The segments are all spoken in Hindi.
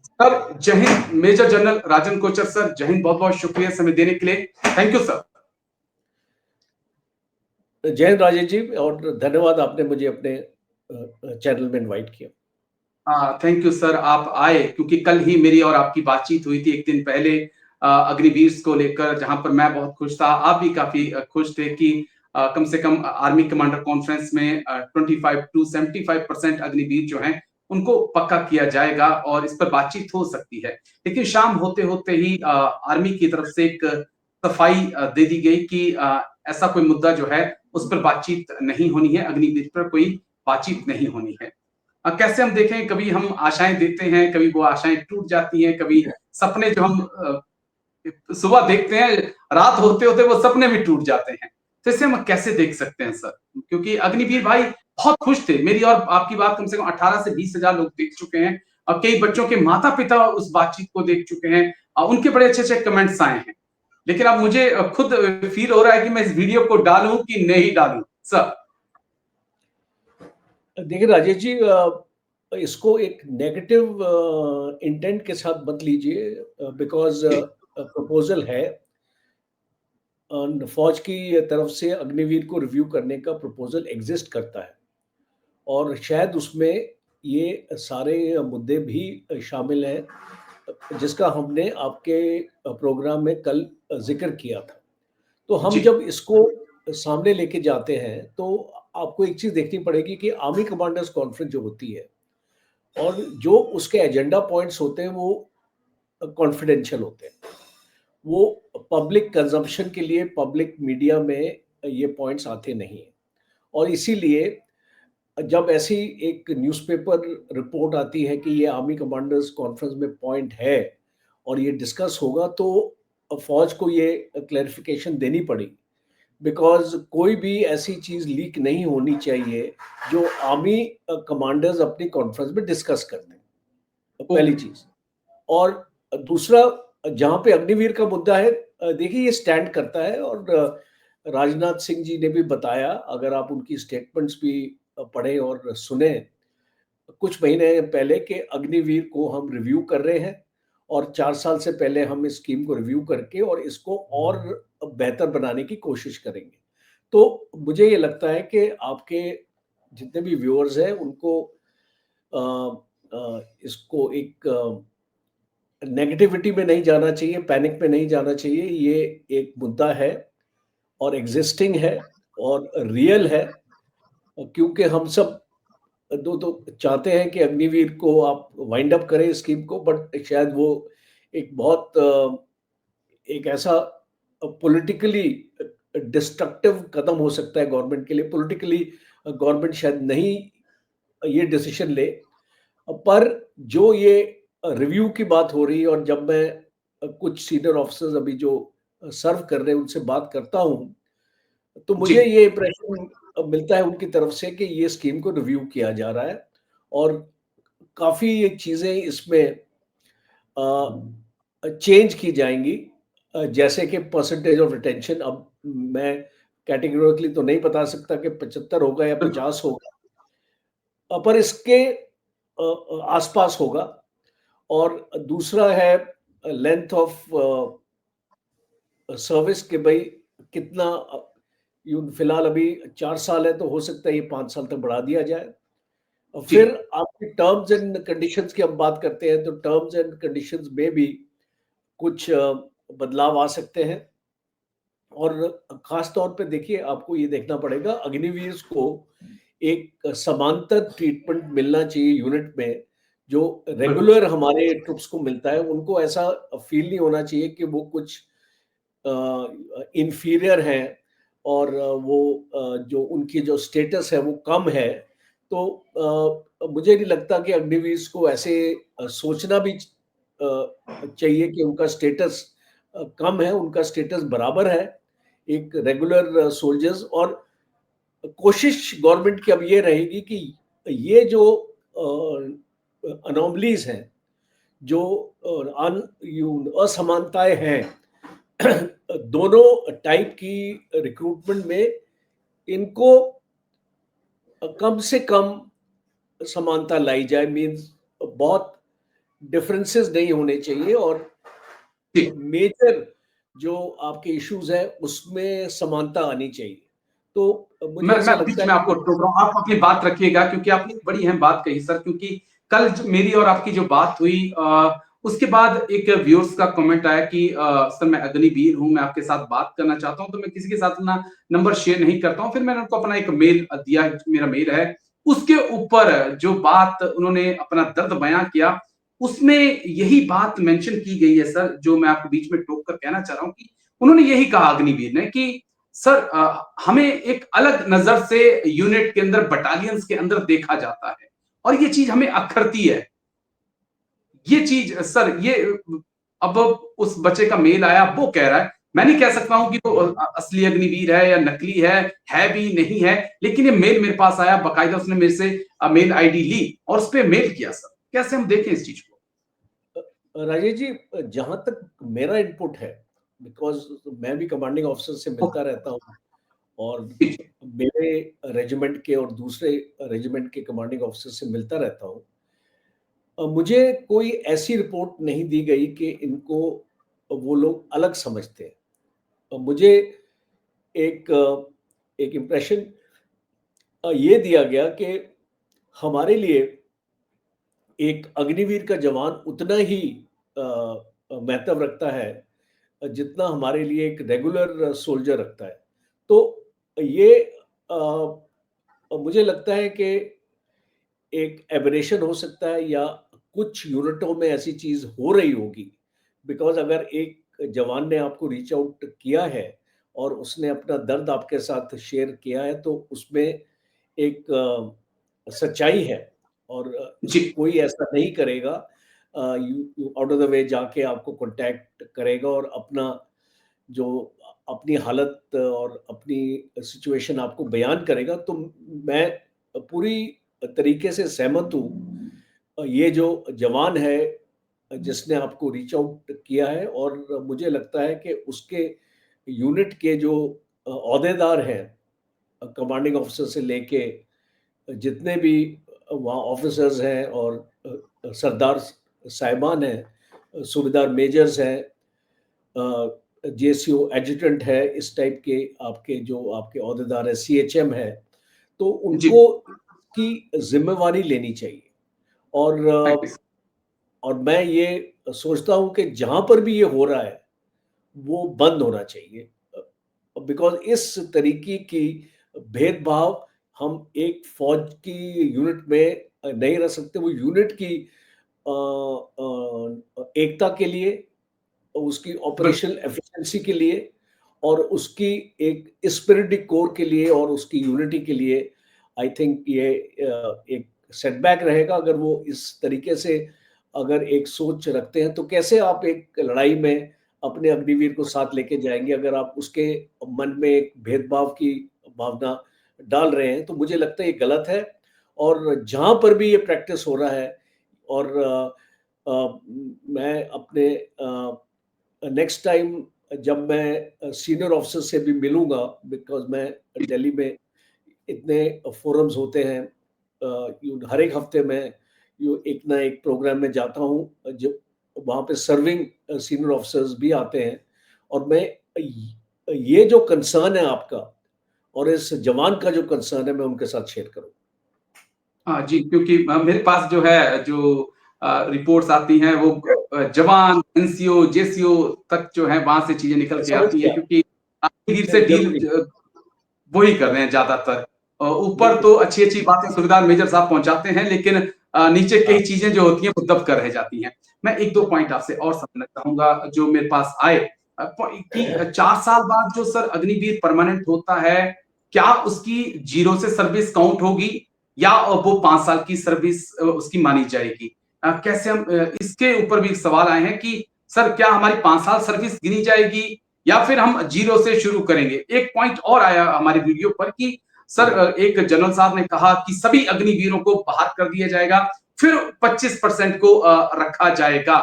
सर जय Hind. Major general Rajan Kochhar sir, जय हिंद। बहुत बहुत शुक्रिया समय देने के लिए। Thank you sir. जय हिंद राजेश जी, और धन्यवाद आपने मुझे अपने चैनल में इनवाइट किया। थैंक यू सर, आप आए क्योंकि कल ही मेरी और आपकी बातचीत हुई थी एक दिन पहले अग्निवीर को लेकर, जहां पर मैं बहुत खुश था, आप भी काफी खुश थे कि कम से कम आर्मी कमांडर कॉन्फ्रेंस में 25 to 75% अग्निवीर जो हैं उनको पक्का किया जाएगा और इस पर बातचीत हो सकती है। लेकिन शाम होते होते ही आर्मी की तरफ से एक सफाई दे दी गई कि ऐसा कोई मुद्दा जो है उस पर बातचीत नहीं होनी है, अग्निवीर पर कोई बातचीत नहीं होनी है। कैसे हम देखें, कभी हम आशाएं देते हैं, कभी वो आशाएं टूट जाती हैं, कभी सपने जो हम सुबह देखते हैं, रात होते होते वो सपने भी टूट जाते हैं। तो इसे हम कैसे देख सकते हैं सर? क्योंकि अग्निवीर भाई बहुत खुश थे। मेरी और आपकी बात कम से कम 18 से 20,000 लोग देख चुके हैं और कई बच्चों के माता पिता उस बातचीत को देख चुके हैं और उनके बड़े अच्छे अच्छे कमेंट्स आए हैं। लेकिन अब मुझे खुद फील हो रहा है कि मैं इस वीडियो को डालूं कि नहीं डालूं सर। देखिए राजेश जी, इसको एक नेगेटिव इंटेंट के साथ मत लीजिए, बिकॉज प्रपोजल है फौज की तरफ से अग्निवीर को रिव्यू करने का प्रपोजल एग्जिस्ट करता है, और शायद उसमें ये सारे मुद्दे भी शामिल हैं जिसका हमने आपके प्रोग्राम में कल जिक्र किया था। तो हम जब इसको सामने लेके जाते हैं तो आपको एक चीज देखनी पड़ेगी कि आर्मी कमांडर्स कॉन्फ्रेंस जो होती है और जो उसके एजेंडा पॉइंट्स होते हैं वो कॉन्फिडेंशियल होते हैं। वो पब्लिक कंजम्पशन के लिए पब्लिक मीडिया में ये पॉइंट्स आते नहीं हैं, और इसीलिए जब ऐसी एक न्यूज़पेपर रिपोर्ट आती है कि ये आर्मी कमांडर्स कॉन्फ्रेंस में पॉइंट है और ये डिस्कस होगा, तो फौज को ये क्लैरिफिकेशन देनी पड़ी, बिकॉज कोई भी ऐसी चीज लीक नहीं होनी चाहिए जो आर्मी कमांडर्स अपनी कॉन्फ्रेंस में डिस्कस करते हैं, पहली चीज। और दूसरा, जहां पे अग्निवीर का मुद्दा है, देखिए ये स्टैंड करता है, और राजनाथ सिंह जी ने भी बताया, अगर आप उनकी स्टेटमेंट्स भी पढ़े और सुने कुछ महीने पहले, कि अग्निवीर को हम रिव्यू कर रहे हैं और 4 साल से पहले हम इस स्कीम को रिव्यू करके और इसको और बेहतर बनाने की कोशिश करेंगे। तो मुझे ये लगता है कि आपके जितने भी व्यूअर्स हैं उनको इसको एक नेगेटिविटी में नहीं जाना चाहिए, पैनिक में नहीं जाना चाहिए। ये एक मुद्दा है और एग्जिस्टिंग है और रियल है, क्योंकि हम सब तो चाहते हैं कि अग्निवीर को आप वाइंड अप करें स्कीम को, बट शायद वो एक बहुत एक ऐसा पॉलिटिकली डिस्ट्रक्टिव कदम हो सकता है गवर्नमेंट के लिए। पॉलिटिकली गवर्नमेंट शायद नहीं ये डिसीजन ले, पर जो ये रिव्यू की बात हो रही है, और जब मैं कुछ सीनियर ऑफिसर्स अभी जो सर्व कर रहे हैं उनसे बात करता हूँ, तो मुझे ये इम्प्रेशन मिलता है उनकी तरफ से कि ये स्कीम को रिव्यू किया जा रहा है, और काफ़ी ये चीज़ें इसमें चेंज की जाएंगी, जैसे कि परसेंटेज ऑफ रिटेंशन। अब मैं कैटेगोरिकली तो नहीं बता सकता कि 75 होगा या 50 होगा, पर इसके आसपास होगा। और दूसरा है लेंथ ऑफ सर्विस, कि भाई कितना, फिलहाल अभी 4 साल है, तो हो सकता है ये 5 साल तक बढ़ा दिया जाए। और फिर आपकी टर्म्स एंड कंडीशंस की हम बात करते हैं, तो टर्म्स एंड कंडीशंस में भी कुछ बदलाव आ सकते हैं। और खास तौर पे देखिए, आपको ये देखना पड़ेगा, अग्निवीर को एक समांतर ट्रीटमेंट मिलना चाहिए यूनिट में, जो रेगुलर हमारे ट्रुप्स को मिलता है। उनको ऐसा फील नहीं होना चाहिए कि वो कुछ इंफीरियर हैं, और वो जो उनकी जो स्टेटस है वो कम है। तो मुझे नहीं लगता कि अग्निवीर को ऐसे सोचना भी चाहिए कि उनका स्टेटस कम है। उनका स्टेटस बराबर है एक रेगुलर सोल्जर्स। और कोशिश गवर्नमेंट की अब ये रहेगी कि ये जो अनोमलीज हैं, जो असमानताएं हैं दोनों टाइप की रिक्रूटमेंट में, इनको कम से कम समानता लाई जाए। मीन्स बहुत डिफरेंसेस नहीं होने चाहिए और जी। मेजर जो आपके इश्यूज है उसमें समानता आनी चाहिए। तो मुझे मैं ऐसा लगता बीच है में आपको कि टोक रहा हूँ, आप अपनी बात रखिएगा क्योंकि आपने एक बड़ी अहम बात कही सर, क्योंकि कल मेरी और आपकी जो बात हुई उसके बाद एक व्यूअर्स का कमेंट आया कि सर मैं अग्निवीर हूं, मैं आपके साथ बात करना चाहता हूं, तो मैं किसी के साथ अपना नंबर शेयर नहीं करता हूं। फिर मैंने उनको अपना एक मेल दिया, मेरा मेल है, उसके ऊपर जो बात उन्होंने अपना दर्द बयां किया, उसमें यही बात मेंशन की गई है सर, जो मैं आपको बीच में टोक कर कहना चाह रहा हूं कि उन्होंने यही कहा अग्निवीर ने कि सर हमें एक अलग नजर से यूनिट के अंदर, बटालियंस के अंदर देखा जाता है और ये चीज हमें अखरती है। ये चीज सर, ये अब उस बच्चे का मेल आया, वो कह रहा है, मैं नहीं कह सकता हूं कि वो असली अग्निवीर है या नकली है भी नहीं है, लेकिन ये मेल मेरे पास आया, बाकायदा उसने मेरे से मेल आईडी ली और उस पर मेल किया। सर कैसे हम देखें इस चीज को? राजेश जी, जहां तक मेरा इनपुट है, बिकॉज मैं भी कमांडिंग ऑफिसर से मिलता रहता हूँ और मेरे रेजिमेंट के और दूसरे रेजिमेंट के कमांडिंग ऑफिसर से मिलता रहता हूँ। मुझे कोई ऐसी रिपोर्ट नहीं दी गई कि इनको वो लोग अलग समझते हैं। मुझे एक एक इम्प्रेशन ये दिया गया कि हमारे लिए एक अग्निवीर का जवान उतना ही महत्व रखता है जितना हमारे लिए एक रेगुलर सोल्जर रखता है। तो ये मुझे लगता है कि एक एबरेशन हो सकता है या कुछ यूनिटों में ऐसी चीज हो रही होगी। बिकॉज अगर एक जवान ने आपको रीच आउट किया है और उसने अपना दर्द आपके साथ शेयर किया है तो उसमें एक सच्चाई है और जी कोई ऐसा नहीं करेगा आउट ऑफ द वे जाके आपको कांटेक्ट करेगा और अपना जो अपनी हालत और अपनी सिचुएशन आपको बयान करेगा। तो मैं पूरी तरीके से सहमत हूँ। ये जो जवान है जिसने आपको रीच आउट किया है और मुझे लगता है कि उसके यूनिट के जो ओहदेदार हैं, कमांडिंग ऑफिसर से लेके जितने भी वहाँ ऑफिसर्स हैं और सरदार साहिबान हैं, सूबेदार मेजर्स हैं, जेसीओ एडजुटेंट है, इस टाइप के आपके जो आपके ओहदेदार है, सीएचएम है, तो जी। उनको की जिम्मेवारी लेनी चाहिए। और थैंक यू। और मैं ये सोचता हूँ कि जहाँ पर भी ये हो रहा है वो बंद होना चाहिए। बिकॉज इस तरीके की भेदभाव हम एक फौज की यूनिट में नहीं रह सकते। वो यूनिट की एकता के लिए, उसकी बिल्कुल। ऑपरेशनल एफिशिएंसी के लिए और उसकी एक स्पिरिट कोर के लिए और उसकी यूनिटी के लिए आई थिंक ये एक सेटबैक रहेगा अगर वो इस तरीके से अगर एक सोच रखते हैं। तो कैसे आप एक लड़ाई में अपने अग्निवीर को साथ लेके जाएंगे अगर आप उसके मन में एक भेदभाव की भावना डाल रहे हैं? तो मुझे लगता है ये गलत है। और जहां पर भी ये प्रैक्टिस हो रहा है और मैं अपने नेक्स्ट टाइम जब मैं सीनियर ऑफिसर से भी मिलूंगा, बिकॉज मैं दिल्ली में इतने फोरम्स होते हैं, हर एक हफ्ते में एक ना एक प्रोग्राम में जाता हूँ जो वहाँ पे सर्विंग सीनियर ऑफिसर्स भी आते हैं और मैं ये जो कंसर्न है आपका और इस जवान का जो कंसर्न है मैं उनके साथ शेयर करूँ। हाँ जी, क्योंकि मेरे पास जो है, जो रिपोर्ट्स आती हैं, वो जवान, एनसीओ, जेसीओ तक जो है वहां से चीजें निकल के समझ आती हैं, गया। क्योंकि भीड़ से नहीं, डील जरूरी। वही कर रहे हैं ज्यादातर। ऊपर बिल्कुल। तो अच्छी अच्छी बातें सूबेदार मेजर साहब पहुंचाते हैं, लेकिन नीचे हाँ। कई चीजें जो होती हैं वो दब कर रह जाती हैं। मैं एक दो पॉइंट आपसे और समझना चाहूंगा जो मेरे पास आए, कि 4 साल बाद जो सर अग्निवीर परमानेंट होता है, क्या उसकी जीरो से सर्विस काउंट होगी या वो 5 साल की सर्विस उसकी मानी जाएगी? कैसे हम इसके ऊपर भी सवाल आए हैं कि सर क्या हमारी 5 साल सर्विस गिनी जाएगी या फिर हम जीरो से शुरू करेंगे? एक पॉइंट और आया हमारी वीडियो पर कि सर एक जनरल साहब ने कहा कि सभी अग्निवीरों को बाहर कर दिया जाएगा, फिर 25% को रखा जाएगा।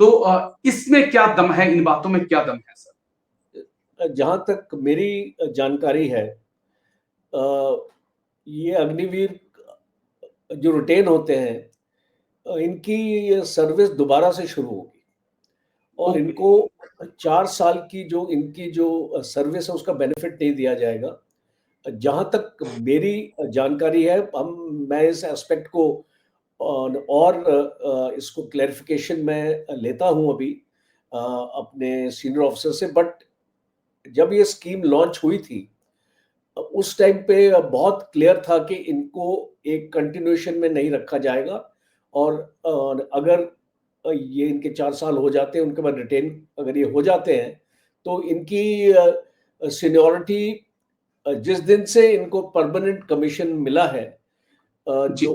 तो इसमें क्या दम है, इन बातों में क्या दम है सर? जहां तक मेरी जानकारी है, ये अग्निवीर जो रिटेन होते हैं इनकी सर्विस दोबारा से शुरू होगी और ओके। इनको 4 साल की जो इनकी जो सर्विस है उसका बेनिफिट नहीं दिया जाएगा। जहाँ तक मेरी जानकारी है, मैं इस एस्पेक्ट को इसको क्लैरिफिकेशन मैं लेता हूँ अभी अपने सीनियर ऑफिसर से। बट जब ये स्कीम लॉन्च हुई थी, उस टाइम पे बहुत क्लियर था कि इनको एक कंटिन्यूएशन में नहीं रखा जाएगा और अगर ये इनके 4 साल हो जाते हैं, उनके बाद रिटेन अगर ये हो जाते हैं, तो इनकी सीनियॉरिटी जिस दिन से इनको परमानेंट कमीशन मिला है, जी।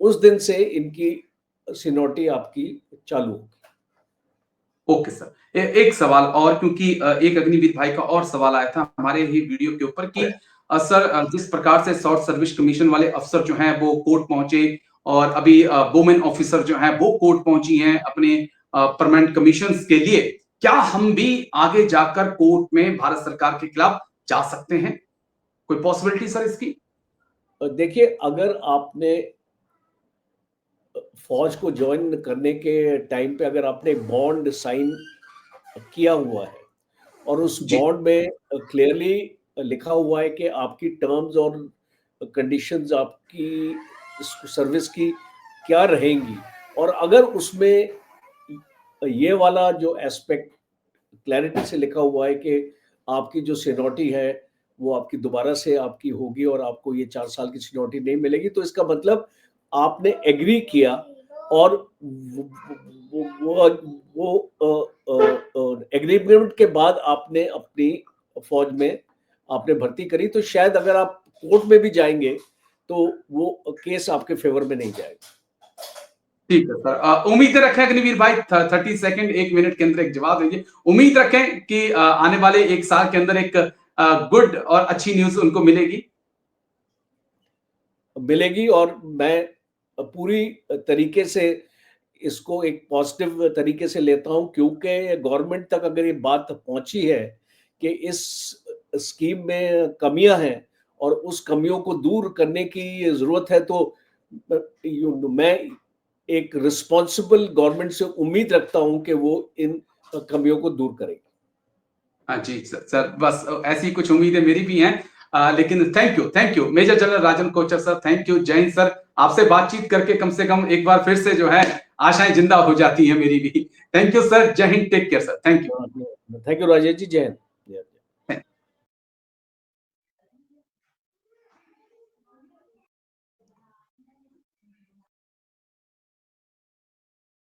उस दिन से इनकी सीनियॉरिटी आपकी चालू होगी। Okay sir. एक सवाल और, क्योंकि एक अग्निवीर भाई का और सवाल आया था हमारे ही वीडियो के ऊपर कि सर जिस प्रकार से शॉर्ट सर्विस कमीशन वाले अफसर जो हैं वो कोर्ट पहुंचे और अभी वुमेन ऑफिसर जो हैं वो कोर्ट पहुंची हैं अपने परमानेंट कमीशंस के लिए, क्या हम भी आगे जाकर कोर्ट में भारत सरकार के खिलाफ जा सकते हैं? कोई पॉसिबिलिटी सर इसकी? देखिए, अगर आपने फौज को ज्वाइन करने के टाइम पे अगर आपने बॉन्ड साइन किया हुआ है और उस जी। बॉन्ड में क्लियरली लिखा हुआ है कि आपकी टर्म्स और कंडीशंस आपकी सर्विस की क्या रहेंगी, और अगर उसमें ये वाला जो एस्पेक्ट क्लैरिटी से लिखा हुआ है कि आपकी जो सीनियरिटी है वो आपकी दोबारा से आपकी होगी और आपको ये 4 साल की सीनियरिटी नहीं मिलेगी, तो इसका मतलब आपने एग्री किया और वो एग्रीमेंट के बाद आपने अपनी फौज में आपने भर्ती करी, तो शायद अगर आप कोर्ट में भी जाएंगे तो वो केस आपके फेवर में नहीं जाएगा। ठीक है सर। उम्मीद रखें अग्निवीर भाई, 30 सेकंड 1 मिनट के अंदर एक जवाब दीजिए। उम्मीद रखें कि आने वाले 1 साल के अंदर एक गुड और अच्छी न्यूज उनको मिलेगी। मिलेगी और मैं पूरी तरीके से इसको एक पॉजिटिव तरीके से लेता हूं, क्योंकि गवर्नमेंट तक अगर ये बात पहुंची है कि इस स्कीम में कमियां हैं और उस कमियों को दूर करने की जरूरत है, तो मैं एक रिस्पॉन्सिबल गवर्नमेंट से उम्मीद रखता हूं कि वो इन कमियों को दूर करेगी। हाँ जी सर, सर बस ऐसी कुछ उम्मीदें मेरी भी हैं। लेकिन thank you major general Rajan Kochhar sir, thank you. जय हिंद सर। आपसे बातचीत करके कम से कम एक बार फिर से जो है आशाएं जिंदा हो जाती हैं मेरी भी। Thank you sir. जय Hind. Take care sir. Thank you. Thank you Rajesh ji. जय हिंद।